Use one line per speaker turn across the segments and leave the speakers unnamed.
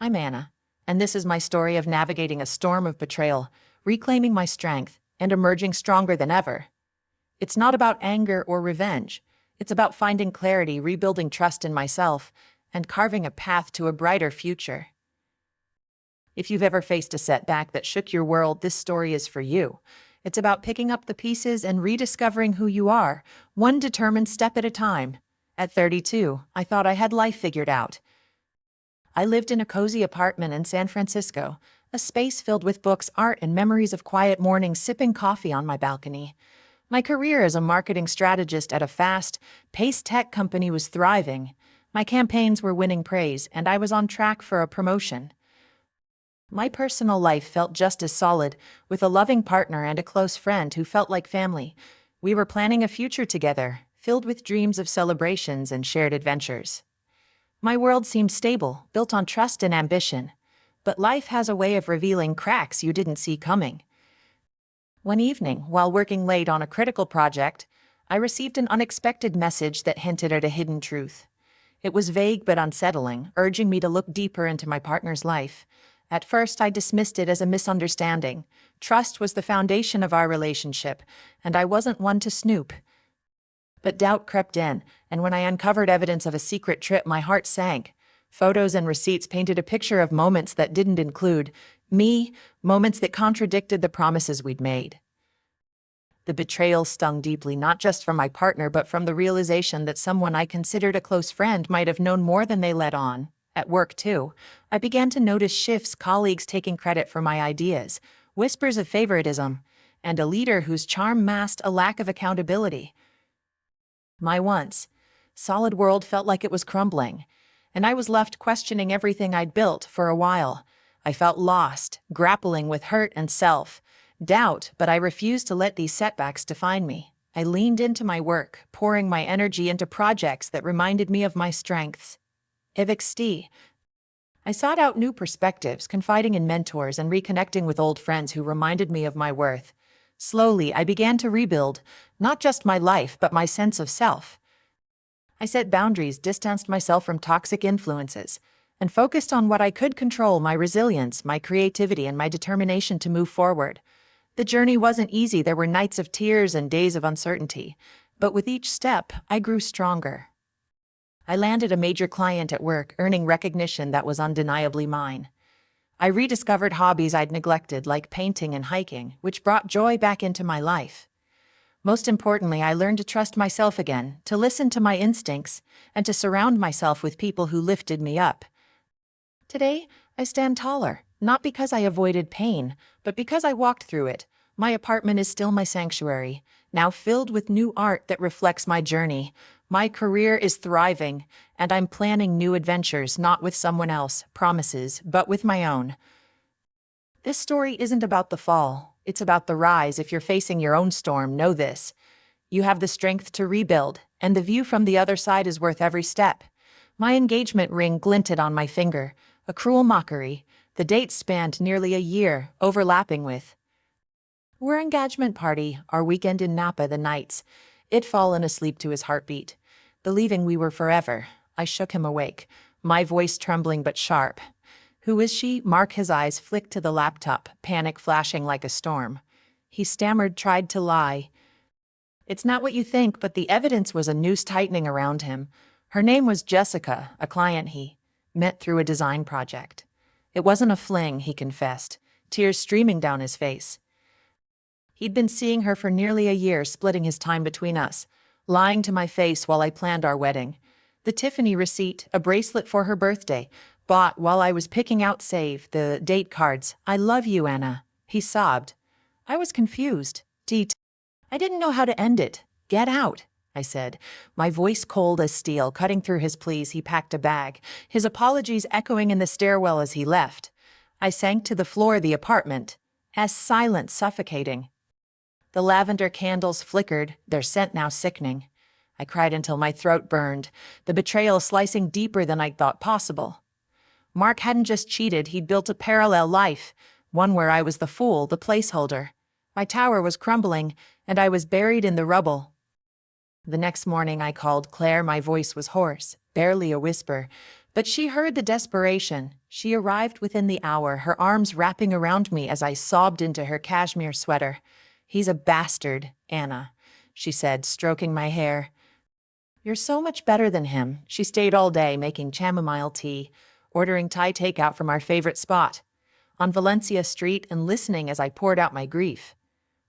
I'm Anna, and this is my story of navigating a storm of betrayal, reclaiming my strength, and emerging stronger than ever. It's not about anger or revenge. It's about finding clarity, rebuilding trust in myself, and carving a path to a brighter future. If you've ever faced a setback that shook your world, this story is for you. It's about picking up the pieces and rediscovering who you are, one determined step at a time. At 32, I thought I had life figured out. I lived in a cozy apartment in San Francisco, a space filled with books, art, and memories of quiet mornings sipping coffee on my balcony. My career as a marketing strategist at a fast-paced tech company was thriving. My campaigns were winning praise, and I was on track for a promotion. My personal life felt just as solid, with a loving partner and a close friend who felt like family. We were planning a future together, filled with dreams of celebrations and shared adventures. My world seemed stable, built on trust and ambition. But life has a way of revealing cracks you didn't see coming. One evening, while working late on a critical project, I received an unexpected message that hinted at a hidden truth. It was vague but unsettling, urging me to look deeper into my partner's life. At first, I dismissed it as a misunderstanding. Trust was the foundation of our relationship, and I wasn't one to snoop. But doubt crept in, and when I uncovered evidence of a secret trip, my heart sank. Photos and receipts painted a picture of moments that didn't include me, moments that contradicted the promises we'd made. The betrayal stung deeply, not just from my partner, but from the realization that someone I considered a close friend might have known more than they let on. At work, too, I began to notice shifts, colleagues taking credit for my ideas, whispers of favoritism, and a leader whose charm masked a lack of accountability. My once solid world felt like it was crumbling, and I was left questioning everything I'd built. For a while, I felt lost, grappling with hurt and self-doubt, but I refused to let these setbacks define me. I leaned into my work, pouring my energy into projects that reminded me of my strengths. I sought out new perspectives, confiding in mentors and reconnecting with old friends who reminded me of my worth. Slowly, I began to rebuild, not just my life, but my sense of self. I set boundaries, distanced myself from toxic influences, and focused on what I could control: my resilience, my creativity, and my determination to move forward. The journey wasn't easy. There were nights of tears and days of uncertainty, but with each step, I grew stronger. I landed a major client at work, earning recognition that was undeniably mine. I rediscovered hobbies I'd neglected, like painting and hiking, which brought joy back into my life. Most importantly, I learned to trust myself again, to listen to my instincts, and to surround myself with people who lifted me up. Today, I stand taller, not because I avoided pain, but because I walked through it. My apartment is still my sanctuary, now filled with new art that reflects my journey. My career is thriving, and I'm planning new adventures, not with someone else's promises, but with my own. This story isn't about the fall, it's about the rise. If you're facing your own storm, know this: you have the strength to rebuild, and the view from the other side is worth every step. My engagement ring glinted on my finger, a cruel mockery. The date spanned nearly a year, overlapping with our engagement party, our weekend in Napa. The nights I'd fallen asleep to his heartbeat, believing we were forever. I shook him awake, my voice trembling but sharp. "Who is she?" Mark, his eyes flicked to the laptop, panic flashing like a storm. He stammered, tried to lie. "It's not what you think," but the evidence was a noose tightening around him. Her name was Jessica, a client he met through a design project. It wasn't a fling, he confessed, tears streaming down his face. He'd been seeing her for nearly a year, splitting his time between us, lying to my face while I planned our wedding. The Tiffany receipt, a bracelet for her birthday, bought while I was picking out the date cards. "I love you, Anna," he sobbed. I was confused. I didn't know how to end it. "Get out," I said, my voice cold as steel. Cutting through his pleas, he packed a bag, his apologies echoing in the stairwell as he left. I sank to the floor of the apartment, as silence suffocating. The lavender candles flickered, their scent now sickening. I cried until my throat burned, the betrayal slicing deeper than I'd thought possible. Mark hadn't just cheated, he'd built a parallel life, one where I was the fool, the placeholder. My tower was crumbling, and I was buried in the rubble. The next morning I called Claire. My voice was hoarse, barely a whisper, But she heard the desperation. She arrived within the hour, her arms wrapping around me as I sobbed into her cashmere sweater. "He's a bastard, Anna," she said, stroking my hair. "You're so much better than him." She stayed all day making chamomile tea, ordering Thai takeout from our favorite spot on Valencia Street and listening as I poured out my grief.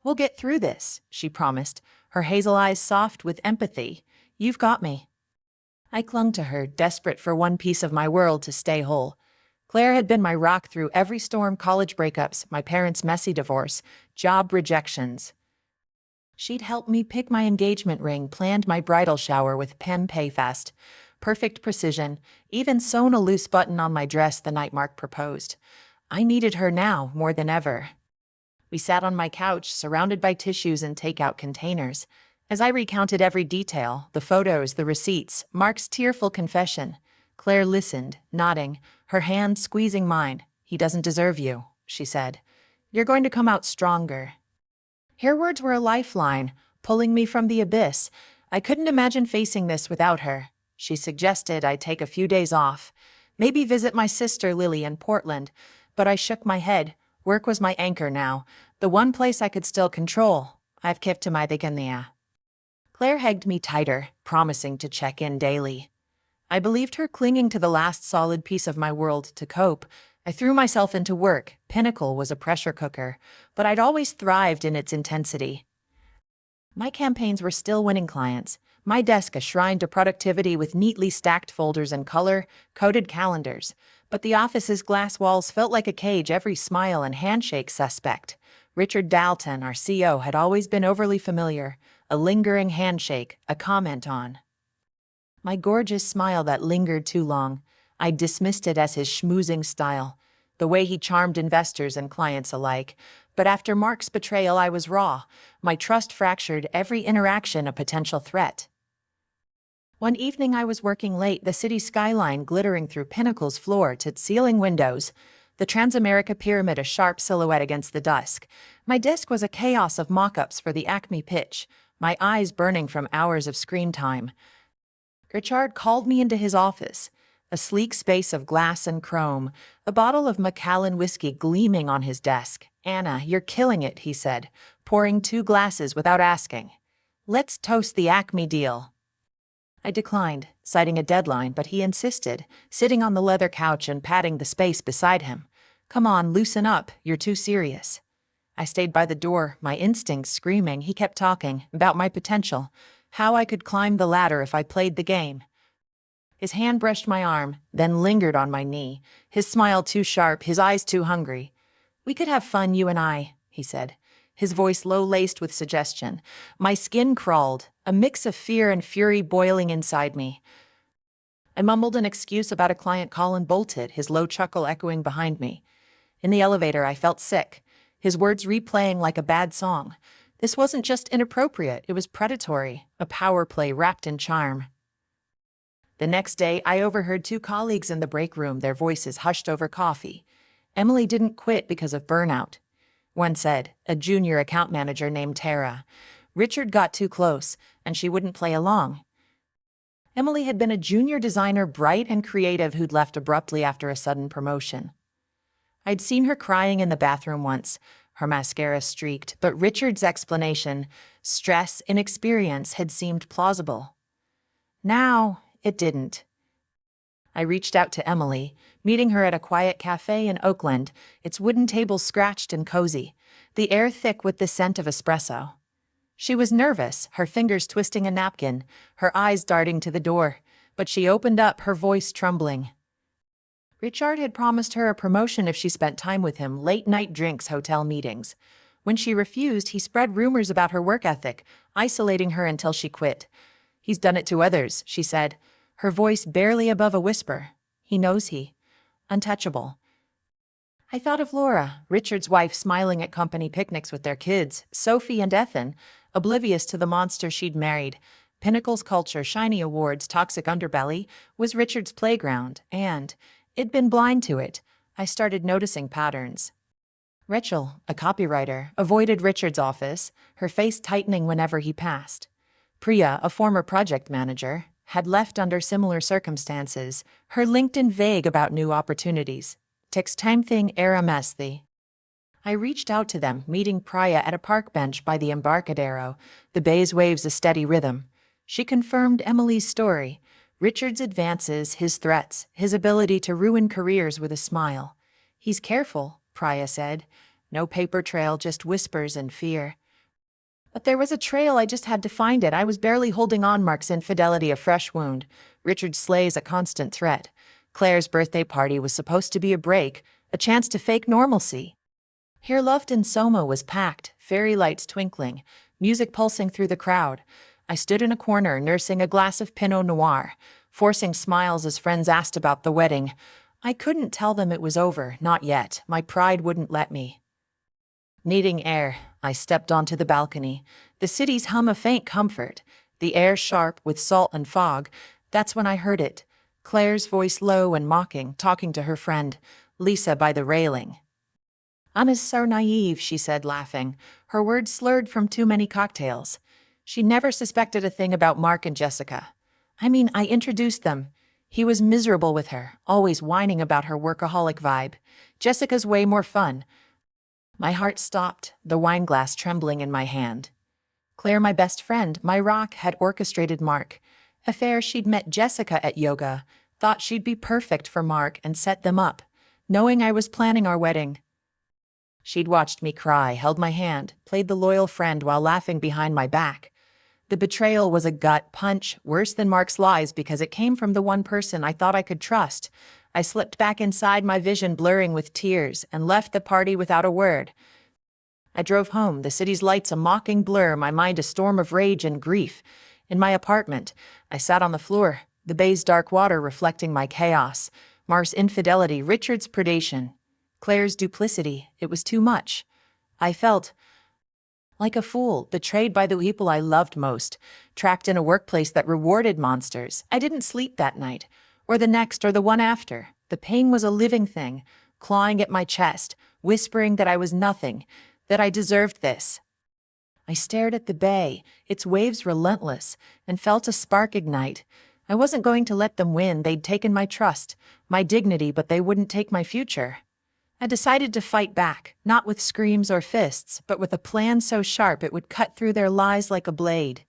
"We'll get through this," she promised, her hazel eyes soft with empathy. "You've got me." I clung to her, desperate for one piece of my world to stay whole. Claire had been my rock through every storm: college breakups, my parents' messy divorce, job rejections. She'd helped me pick my engagement ring, planned my bridal shower with Pem Payfast, perfect precision, even sewn a loose button on my dress the night Mark proposed. I needed her now more than ever. We sat on my couch, surrounded by tissues and takeout containers. As I recounted every detail, the photos, the receipts, Mark's tearful confession, Claire listened, nodding, her hand squeezing mine. "He doesn't deserve you," she said. "You're going to come out stronger." Her words were a lifeline, pulling me from the abyss. I couldn't imagine facing this without her. She suggested I take a few days off, maybe visit my sister Lily in Portland, but I shook my head. Work was my anchor now, the one place I could still control. "I've kept to my bikania." Claire hugged me tighter, promising to check in daily. I believed her, clinging to the last solid piece of my world to cope. I threw myself into work. Pinnacle was a pressure cooker, but I'd always thrived in its intensity. My campaigns were still winning clients, my desk a shrine to productivity with neatly stacked folders and color-coded calendars. But the office's glass walls felt like a cage, every smile and handshake suspect. Richard Dalton, our CEO, had always been overly familiar, a lingering handshake, a comment on my gorgeous smile that lingered too long. I dismissed it as his schmoozing style, the way he charmed investors and clients alike. But after Mark's betrayal, I was raw. My trust fractured, every interaction a potential threat. One evening I was working late, the city skyline glittering through Pinnacle's floor-to-ceiling windows, the Transamerica Pyramid a sharp silhouette against the dusk. My desk was a chaos of mock-ups for the Acme pitch, my eyes burning from hours of screen time. Richard called me into his office, a sleek space of glass and chrome, a bottle of Macallan whiskey gleaming on his desk. "Anna, you're killing it," he said, pouring 2 glasses without asking. "Let's toast the Acme deal." I declined, citing a deadline, but he insisted, sitting on the leather couch and patting the space beside him. "Come on, loosen up, you're too serious." I stayed by the door, my instincts screaming. He kept talking about my potential, how I could climb the ladder if I played the game. His hand brushed my arm, then lingered on my knee, his smile too sharp, his eyes too hungry. "We could have fun, you and I," he said, his voice low-laced with suggestion. My skin crawled, a mix of fear and fury boiling inside me. I mumbled an excuse about a client call and bolted, his low chuckle echoing behind me. In the elevator, I felt sick, his words replaying like a bad song. This wasn't just inappropriate, it was predatory, a power play wrapped in charm. The next day, I overheard 2 colleagues in the break room, their voices hushed over coffee. Emily didn't quit because of burnout. One said, a junior account manager named Tara. Richard got too close, and she wouldn't play along. Emily had been a junior designer, bright and creative, who'd left abruptly after a sudden promotion. I'd seen her crying in the bathroom once, her mascara streaked, but Richard's explanation, stress, inexperience, had seemed plausible. Now, it didn't. I reached out to Emily, meeting her at a quiet cafe in Oakland, its wooden tables scratched and cozy, the air thick with the scent of espresso. She was nervous, her fingers twisting a napkin, her eyes darting to the door, but she opened up, her voice trembling. Richard had promised her a promotion if she spent time with him, late-night drinks, hotel meetings. When she refused, he spread rumors about her work ethic, isolating her until she quit. "He's done it to others," she said, her voice barely above a whisper. "He knows untouchable." I thought of Laura, Richard's wife, smiling at company picnics with their kids, Sophie and Ethan, oblivious to the monster she'd married. Pinnacle's culture, shiny awards, toxic underbelly, was Richard's playground, and it'd been blind to it. I started noticing patterns. Rachel, a copywriter, avoided Richard's office, her face tightening whenever he passed. Priya, a former project manager, had left under similar circumstances, her LinkedIn vague about new opportunities. Text time thing era messy. I reached out to them, meeting Priya at a park bench by the Embarcadero, the bay's waves a steady rhythm. She confirmed Emily's story, Richard's advances, his threats, his ability to ruin careers with a smile. He's careful, Priya said. No paper trail, just whispers and fear. But there was a trail, I just had to find it. I was barely holding on. Mark's infidelity a fresh wound. Richard slays a constant threat. Claire's birthday party was supposed to be a break, a chance to fake normalcy. Here Lofton Soma was packed, fairy lights twinkling, music pulsing through the crowd. I stood in a corner nursing a glass of Pinot Noir, forcing smiles as friends asked about the wedding. I couldn't tell them it was over, not yet. My pride wouldn't let me. Needing air, I stepped onto the balcony. The city's hum a faint comfort, the air sharp with salt and fog. That's when I heard it. Claire's voice low and mocking, talking to her friend, Lisa, by the railing. "I'm so naive," she said, laughing, her words slurred from too many cocktails. She never suspected a thing about Mark and Jessica. I introduced them. He was miserable with her, always whining about her workaholic vibe. Jessica's way more fun. My heart stopped, the wine glass trembling in my hand. Claire, my best friend, my rock, had orchestrated Mark. Affair she'd met Jessica at yoga, thought she'd be perfect for Mark and set them up, knowing I was planning our wedding. She'd watched me cry, held my hand, played the loyal friend while laughing behind my back. The betrayal was a gut punch, worse than Mark's lies because it came from the one person I thought I could trust. I slipped back inside, my vision blurring with tears, and left the party without a word. I drove home, the city's lights a mocking blur, my mind a storm of rage and grief. In my apartment, I sat on the floor, the bay's dark water reflecting my chaos. Mark's infidelity, Richard's predation, Claire's duplicity, it was too much. I felt like a fool, betrayed by the people I loved most, trapped in a workplace that rewarded monsters. I didn't sleep that night, or the next, or the one after. The pain was a living thing, clawing at my chest, whispering that I was nothing, that I deserved this. I stared at the bay, its waves relentless, and felt a spark ignite. I wasn't going to let them win. They'd taken my trust, my dignity, but they wouldn't take my future. I decided to fight back, not with screams or fists, but with a plan so sharp it would cut through their lies like a blade.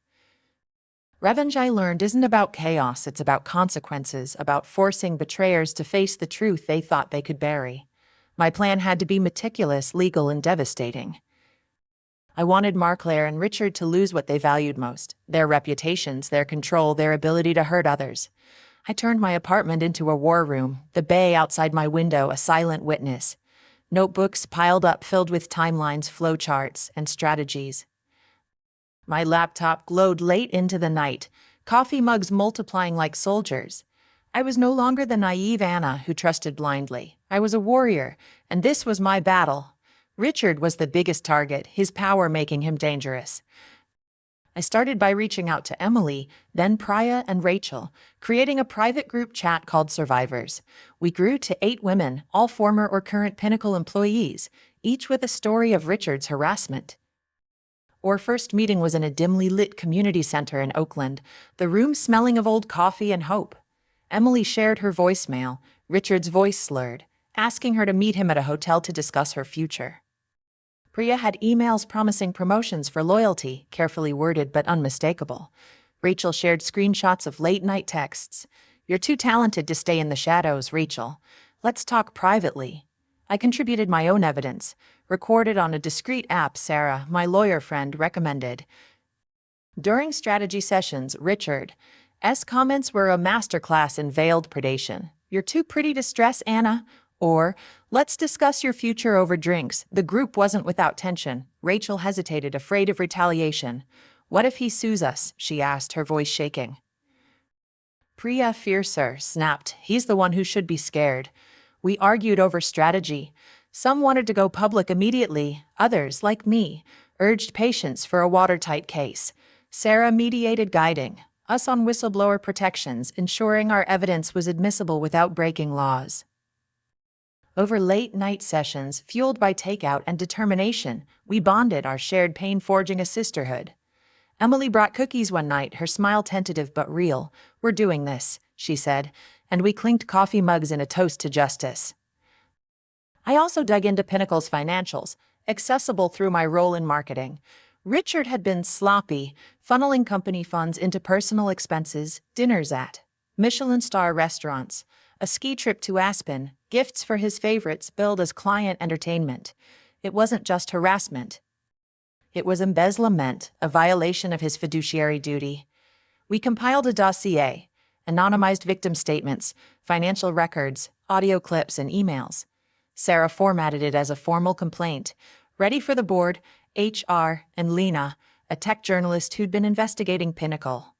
Revenge, I learned, isn't about chaos, it's about consequences, about forcing betrayers to face the truth they thought they could bury. My plan had to be meticulous, legal, and devastating. I wanted Mark, Claire, and Richard to lose what they valued most, their reputations, their control, their ability to hurt others. I turned my apartment into a war room, the bay outside my window a silent witness. Notebooks piled up filled with timelines, flowcharts, and strategies. My laptop glowed late into the night, coffee mugs multiplying like soldiers. I was no longer the naive Anna who trusted blindly. I was a warrior, and this was my battle. Richard was the biggest target, his power making him dangerous. I started by reaching out to Emily, then Priya and Rachel, creating a private group chat called Survivors. We grew to 8 women, all former or current Pinnacle employees, each with a story of Richard's harassment. Our first meeting was in a dimly lit community center in Oakland, the room smelling of old coffee and hope. Emily shared her voicemail, Richard's voice slurred, asking her to meet him at a hotel to discuss her future. Priya had emails promising promotions for loyalty, carefully worded but unmistakable. Rachel shared screenshots of late-night texts. "You're too talented to stay in the shadows, Rachel. Let's talk privately." I contributed my own evidence, recorded on a discreet app Sarah, my lawyer friend, recommended. During strategy sessions, Richard's comments were a masterclass in veiled predation. "You're too pretty to stress, Anna," or "Let's discuss your future over drinks." The group wasn't without tension. Rachel hesitated, afraid of retaliation. "What if he sues us?" she asked, her voice shaking. Priya, fiercer, snapped, "He's the one who should be scared." We argued over strategy. Some wanted to go public immediately. Others, like me, urged patience for a watertight case. Sarah mediated, guiding us on whistleblower protections, ensuring our evidence was admissible without breaking laws. Over late-night sessions, fueled by takeout and determination, we bonded, our shared pain forging a sisterhood. Emily brought cookies one night, her smile tentative but real. "We're doing this," she said, and we clinked coffee mugs in a toast to justice. I also dug into Pinnacle's financials, accessible through my role in marketing. Richard had been sloppy, funneling company funds into personal expenses, dinners at Michelin star restaurants, a ski trip to Aspen, gifts for his favorites billed as client entertainment. It wasn't just harassment. It was embezzlement, a violation of his fiduciary duty. We compiled a dossier, anonymized victim statements, financial records, audio clips, and emails. Sarah formatted it as a formal complaint, ready for the board, HR, and Lena, a tech journalist who'd been investigating Pinnacle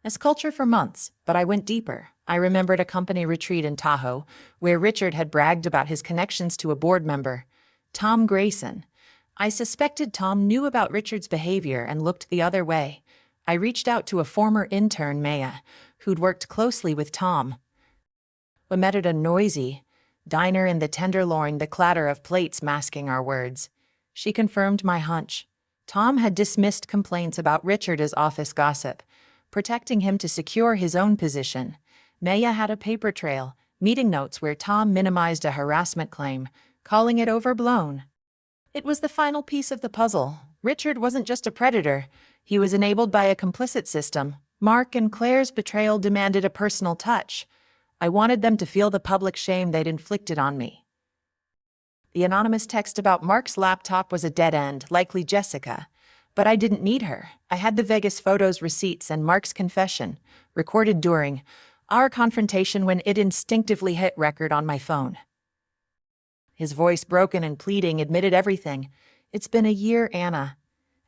as culture for months, but I went deeper. I remembered a company retreat in Tahoe, where Richard had bragged about his connections to a board member, Tom Grayson. I suspected Tom knew about Richard's behavior and looked the other way. I reached out to a former intern, Maya, who'd worked closely with Tom. We met at a noisy diner in the Tenderloin, the clatter of plates masking our words. She confirmed my hunch. Tom had dismissed complaints about Richard as office gossip, protecting him to secure his own position. Maya had a paper trail, meeting notes where Tom minimized a harassment claim, calling it overblown. It was the final piece of the puzzle. Richard wasn't just a predator. He was enabled by a complicit system. Mark and Claire's betrayal demanded a personal touch. I wanted them to feel the public shame they'd inflicted on me. The anonymous text about Mark's laptop was a dead end, likely Jessica. But I didn't need her. I had the Vegas photos, receipts, and Mark's confession, recorded during our confrontation when it instinctively hit record on my phone. His voice, broken and pleading, admitted everything. "It's been a year, Anna."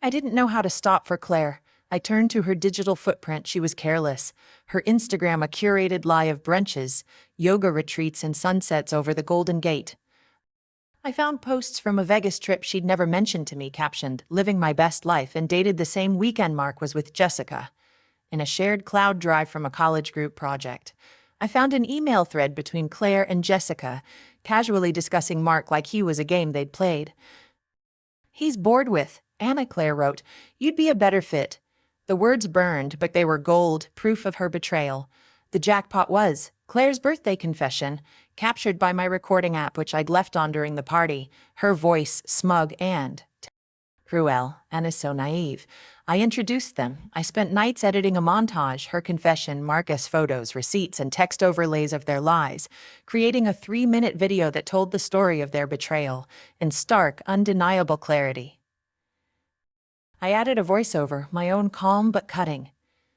I didn't know how to stop for Claire. I turned to her digital footprint. She was careless. Her Instagram a curated lie of brunches, yoga retreats, and sunsets over the Golden Gate. I found posts from a Vegas trip she'd never mentioned to me, captioned, "Living my best life," and dated the same weekend Mark was with Jessica. In a shared cloud drive from a college group project, I found an email thread between Claire and Jessica, casually discussing Mark like he was a game they'd played. "He's bored with Anna," Claire wrote. "You'd be a better fit." The words burned, but they were gold, proof of her betrayal. The jackpot was Claire's birthday confession, captured by my recording app, which I'd left on during the party, her voice smug and cruel. Anna's so naive. I introduced them. I spent nights editing a montage, her confession, Marcus photos, receipts, and text overlays of their lies, creating a 3-minute video that told the story of their betrayal in stark, undeniable clarity. I added a voiceover, my own, calm but cutting.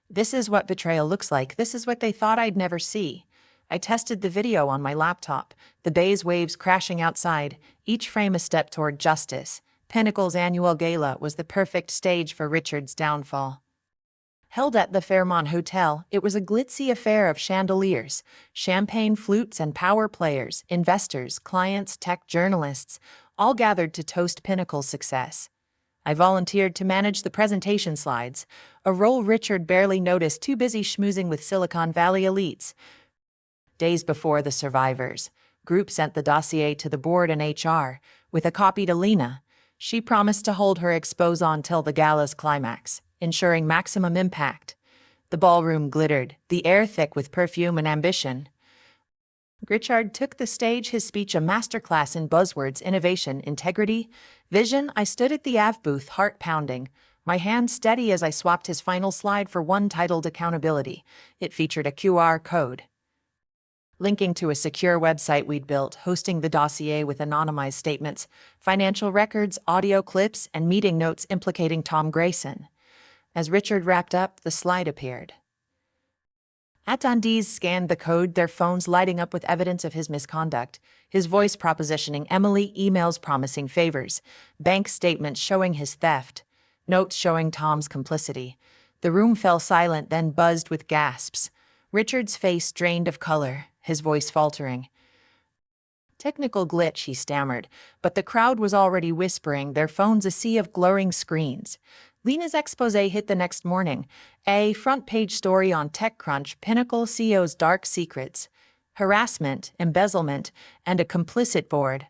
"This is what betrayal looks like. This is what they thought I'd never see." I tested the video on my laptop, the bay's waves crashing outside, each frame a step toward justice. Pinnacle's annual gala was the perfect stage for Richard's downfall. Held at the Fairmont Hotel, it was a glitzy affair of chandeliers, champagne flutes, and power players, investors, clients, tech journalists, all gathered to toast Pinnacle's success. I volunteered to manage the presentation slides, a role Richard barely noticed, too busy schmoozing with Silicon Valley elites. Days before the survivors group sent the dossier to the board and HR, with a copy to Lena. She promised to hold her expose on till the gala's climax, ensuring maximum impact. The ballroom glittered, the air thick with perfume and ambition. Richard took the stage, his speech a masterclass in buzzwords: innovation, integrity, vision. I stood at the AV booth, heart pounding, my hand steady as I swapped his final slide for one titled Accountability. It featured a QR code linking to a secure website we'd built, hosting the dossier with anonymized statements, financial records, audio clips, and meeting notes implicating Tom Grayson. As Richard wrapped up, the slide appeared. Attendees scanned the code, their phones lighting up with evidence of his misconduct, his voice propositioning Emily, emails promising favors, bank statements showing his theft, notes showing Tom's complicity. The room fell silent, then buzzed with gasps. Richard's face drained of color, his voice faltering. "Technical glitch," he stammered, but the crowd was already whispering, their phones a sea of glowing screens. Lena's expose hit the next morning, a front-page story on TechCrunch, Pinnacle CEO's dark secrets, harassment, embezzlement, and a complicit board.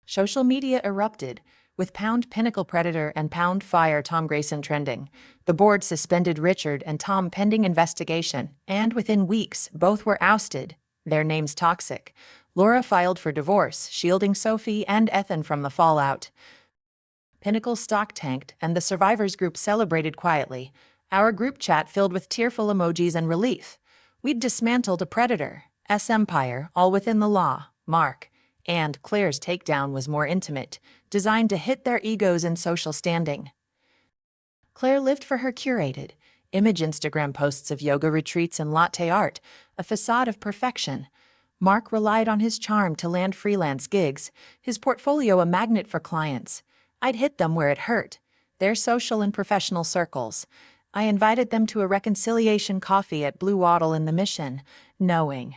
Social media erupted. With Pound Pinnacle Predator and Pound Fire Tom Grayson trending, the board suspended Richard and Tom pending investigation, and within weeks, both were ousted. Their names toxic. Laura filed for divorce, shielding Sophie and Ethan from the fallout. Pinnacle's stock tanked, and the survivors group celebrated quietly, our group chat filled with tearful emojis and relief. We'd dismantled a predator, empire, all within the law. Mark and Claire's takedown was more intimate, designed to hit their egos and social standing. Claire lived for her curated image Instagram posts of yoga retreats and latte art, a facade of perfection. Mark relied on his charm to land freelance gigs, his portfolio a magnet for clients. I'd hit them where it hurt, their social and professional circles. I invited them to a reconciliation coffee at Blue Wattle in the Mission, knowing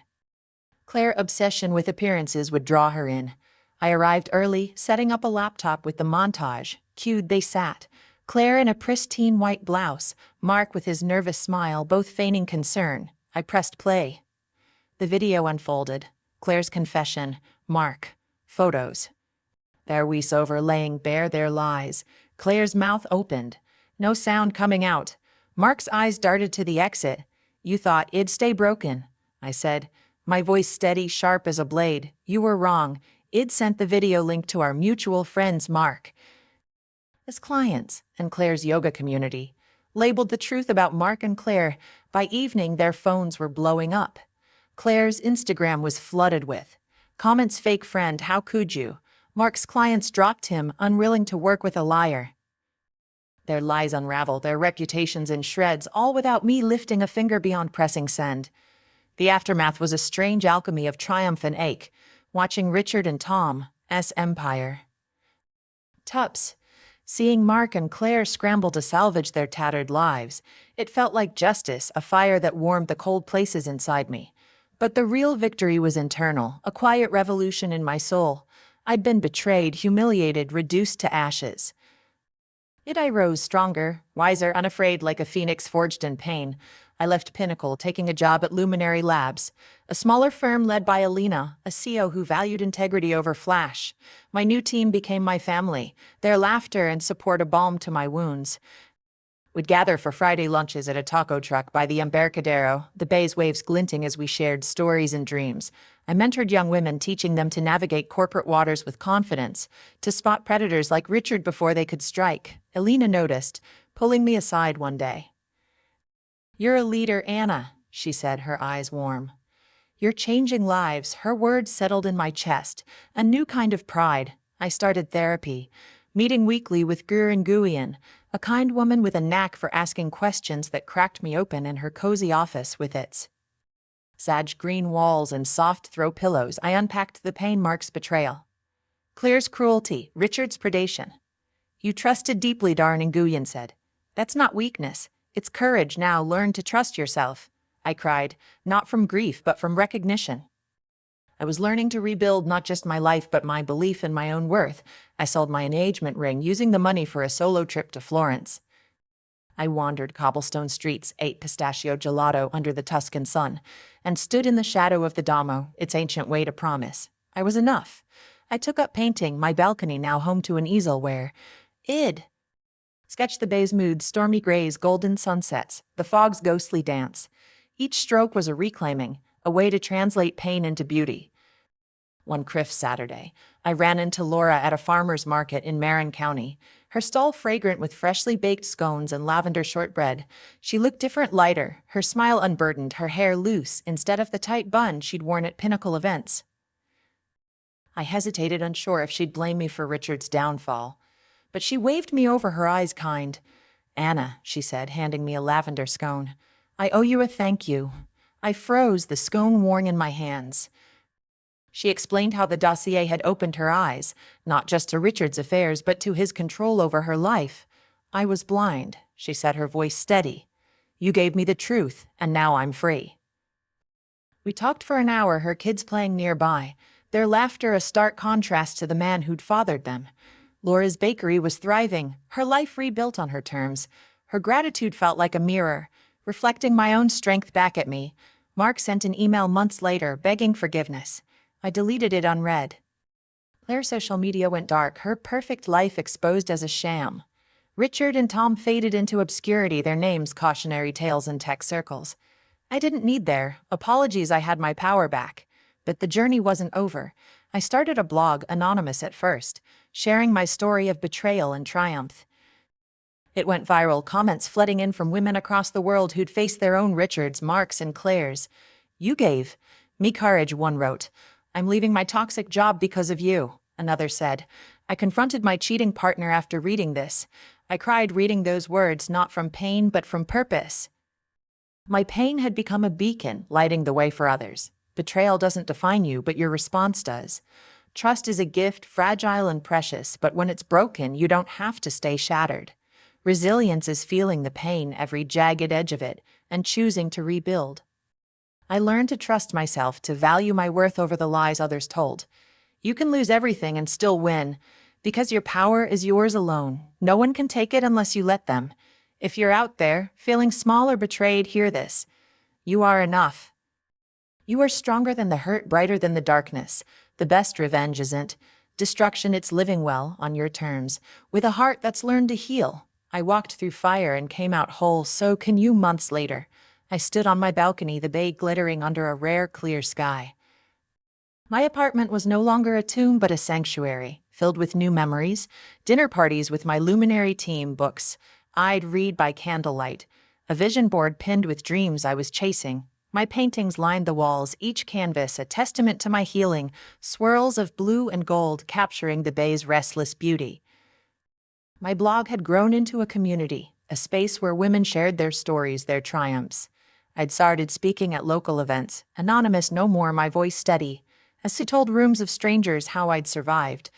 Claire's obsession with appearances would draw her in. I arrived early, setting up a laptop with the montage. Cued they sat. Claire in a pristine white blouse, Mark with his nervous smile, both feigning concern. I pressed play. The video unfolded. Claire's confession. Mark. Photos. Their we's over laying bare their lies. Claire's mouth opened. No sound coming out. Mark's eyes darted to the exit. You thought it'd stay broken, I said. My voice steady, sharp as a blade. You were wrong. Id sent the video link to our mutual friends Mark. As clients and Claire's yoga community labeled the truth about Mark and Claire, by evening their phones were blowing up. Claire's Instagram was flooded with comments, fake friend, how could you? Mark's clients dropped him, unwilling to work with a liar. Their lies unravel, their reputations in shreds, all without me lifting a finger beyond pressing send. The aftermath was a strange alchemy of triumph and ache, watching Richard and Tom's empire. Tups. Seeing Mark and Claire scramble to salvage their tattered lives, it felt like justice, a fire that warmed the cold places inside me. But the real victory was internal, a quiet revolution in my soul. I'd been betrayed, humiliated, reduced to ashes. Yet I rose stronger, wiser, unafraid, like a phoenix forged in pain. I left Pinnacle, taking a job at Luminary Labs, a smaller firm led by Alina, a CEO who valued integrity over flash. My new team became my family, their laughter and support a balm to my wounds. We'd gather for Friday lunches at a taco truck by the Embarcadero, the bay's waves glinting as we shared stories and dreams. I mentored young women, teaching them to navigate corporate waters with confidence, to spot predators like Richard before they could strike. Alina noticed, pulling me aside one day. You're a leader, Anna, she said, her eyes warm. You're changing lives. Her words settled in my chest, a new kind of pride. I started therapy, meeting weekly with Guru Nguyen, a kind woman with a knack for asking questions that cracked me open in her cozy office with its sage green walls and soft throw pillows. I unpacked the pain, Mark's betrayal, Claire's cruelty, Richard's predation. You trusted deeply, darling, Nguyen said. That's not weakness. It's courage. Now learn to trust yourself, I cried, not from grief but from recognition. I was learning to rebuild not just my life but my belief in my own worth. I sold my engagement ring, using the money for a solo trip to Florence. I wandered cobblestone streets, ate pistachio gelato under the Tuscan sun, and stood in the shadow of the Duomo, its ancient way to promise. I was enough. I took up painting, my balcony now home to an easel where Id sketched the bay's moods, stormy grays, golden sunsets, the fog's ghostly dance. Each stroke was a reclaiming, a way to translate pain into beauty. One crisp Saturday, I ran into Laura at a farmer's market in Marin County, her stall fragrant with freshly baked scones and lavender shortbread. She looked different, lighter, her smile unburdened, her hair loose instead of the tight bun she'd worn at Pinnacle events. I hesitated, unsure if she'd blame me for Richard's downfall. But she waved me over, her eyes kind. Anna, she said, handing me a lavender scone. I owe you a thank you. I froze, the scone warm in my hands. She explained how the dossier had opened her eyes, not just to Richard's affairs, but to his control over her life. I was blind, she said, her voice steady. You gave me the truth, and now I'm free. We talked for an hour, her kids playing nearby, their laughter a stark contrast to the man who'd fathered them. Laura's bakery was thriving, her life rebuilt on her terms. Her gratitude felt like a mirror, reflecting my own strength back at me. Mark sent an email months later, begging forgiveness. I deleted it unread. Claire's social media went dark, her perfect life exposed as a sham. Richard and Tom faded into obscurity, their names cautionary tales in tech circles. I didn't need their apologies, I had my power back. But the journey wasn't over. I started a blog, anonymous at first, sharing my story of betrayal and triumph. It went viral, comments flooding in from women across the world who'd faced their own Richards, Marks, and Claires. "You gave me courage," one wrote. "I'm leaving my toxic job because of you," another said. "I confronted my cheating partner after reading this. I cried reading those words, not from pain but from purpose." My pain had become a beacon, lighting the way for others. Betrayal doesn't define you, but your response does. Trust is a gift, fragile and precious, but when it's broken, you don't have to stay shattered. Resilience is feeling the pain, every jagged edge of it, and choosing to rebuild. I learned to trust myself, to value my worth over the lies others told. You can lose everything and still win, because your power is yours alone. No one can take it unless you let them. If you're out there, feeling small or betrayed, hear this. You are enough. You are stronger than the hurt, brighter than the darkness. The best revenge isn't destruction, it's living well, on your terms, with a heart that's learned to heal. I walked through fire and came out whole, so can you. Months later, I stood on my balcony, the bay glittering under a rare, clear sky. My apartment was no longer a tomb but a sanctuary, filled with new memories, dinner parties with my luminary team, books I'd read by candlelight, a vision board pinned with dreams I was chasing. My paintings lined the walls, each canvas a testament to my healing, swirls of blue and gold capturing the bay's restless beauty. My blog had grown into a community, a space where women shared their stories, their triumphs. I'd started speaking at local events, anonymous no more, my voice steady, as I told rooms of strangers how I'd survived.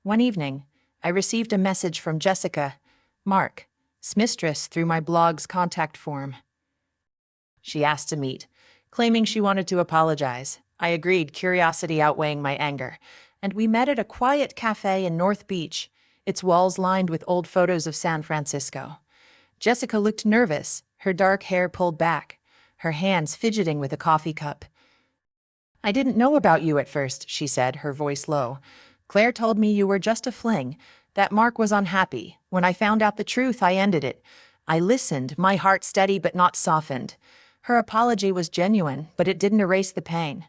One evening, I received a message from Jessica, Mark's mistress, through my blog's contact form. She asked to meet, claiming she wanted to apologize. I agreed, curiosity outweighing my anger, and we met at a quiet cafe in North Beach, its walls lined with old photos of San Francisco. Jessica looked nervous, her dark hair pulled back, her hands fidgeting with a coffee cup. "I didn't know about you at first," she said, her voice low. "Claire told me you were just a fling, that Mark was unhappy. When I found out the truth, I ended it. I listened, my heart steady but not softened. Her apology was genuine, but it didn't erase the pain."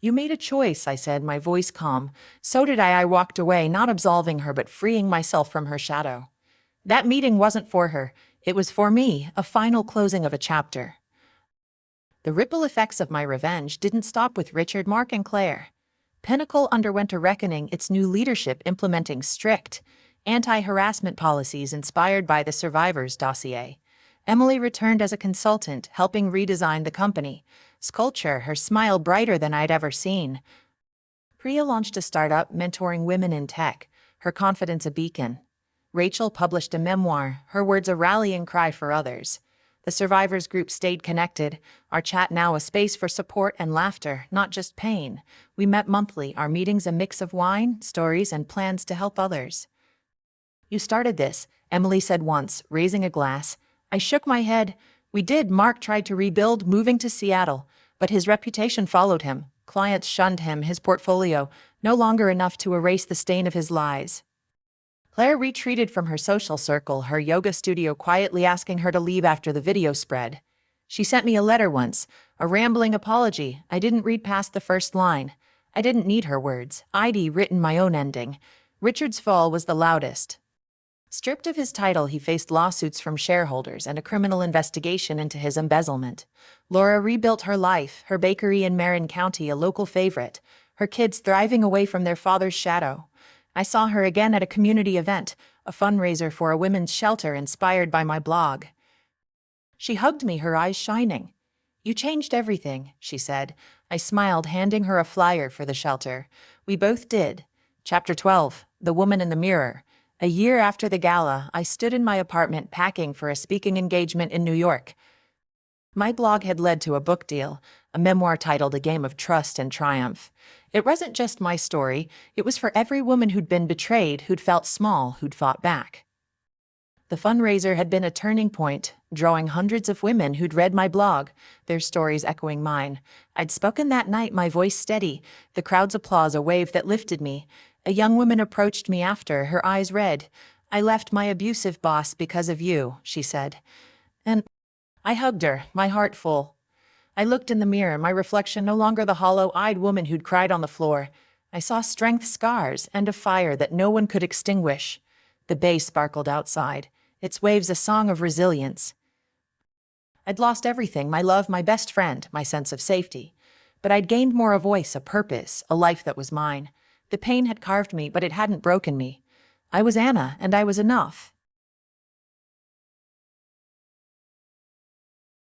"You made a choice," I said, my voice calm. "So did I." I walked away, not absolving her but freeing myself from her shadow. That meeting wasn't for her. It was for me, a final closing of a chapter. The ripple effects of my revenge didn't stop with Richard, Mark, and Claire. Pinnacle underwent a reckoning, its new leadership implementing strict anti-harassment policies inspired by the survivors' dossier. Emily returned as a consultant, helping redesign the company's culture, her smile brighter than I'd ever seen. Priya launched a startup mentoring women in tech, her confidence a beacon. Rachel published a memoir, her words a rallying cry for others. The survivors group stayed connected, our chat now a space for support and laughter, not just pain. We met monthly, our meetings a mix of wine, stories, and plans to help others. "You started this," Emily said once, raising a glass. I shook my head. "We did." Mark tried to rebuild, moving to Seattle, but his reputation followed him. Clients shunned him, his portfolio no longer enough to erase the stain of his lies. Claire retreated from her social circle, her yoga studio quietly asking her to leave after the video spread. She sent me a letter once, a rambling apology. I didn't read past the first line. I didn't need her words. I'd written my own ending. Richard's fall was the loudest. Stripped of his title, he faced lawsuits from shareholders and a criminal investigation into his embezzlement. Laura rebuilt her life, her bakery in Marin County a local favorite, her kids thriving away from their father's shadow. I saw her again at a community event, a fundraiser for a women's shelter inspired by my blog. She hugged me, her eyes shining. "You changed everything," she said. I smiled, handing her a flyer for the shelter. We both did. Chapter 12, The Woman in the Mirror. A year after the gala, I stood in my apartment packing for a speaking engagement in New York. My blog had led to a book deal, a memoir titled A Game of Trust and Triumph. It wasn't just my story, it was for every woman who'd been betrayed, who'd felt small, who'd fought back. The fundraiser had been a turning point, drawing hundreds of women who'd read my blog, their stories echoing mine. I'd spoken that night, my voice steady, the crowd's applause a wave that lifted me. A young woman approached me after, her eyes red. "I left my abusive boss because of you," she said. And I hugged her, my heart full. I looked in the mirror, my reflection no longer the hollow-eyed woman who'd cried on the floor. I saw strength scars and a fire that no one could extinguish. The bay sparkled outside, its waves a song of resilience. I'd lost everything, my love, my best friend, my sense of safety. But I'd gained more, a voice, a purpose, a life that was mine. The pain had carved me, but it hadn't broken me. I was Anna, and I was enough.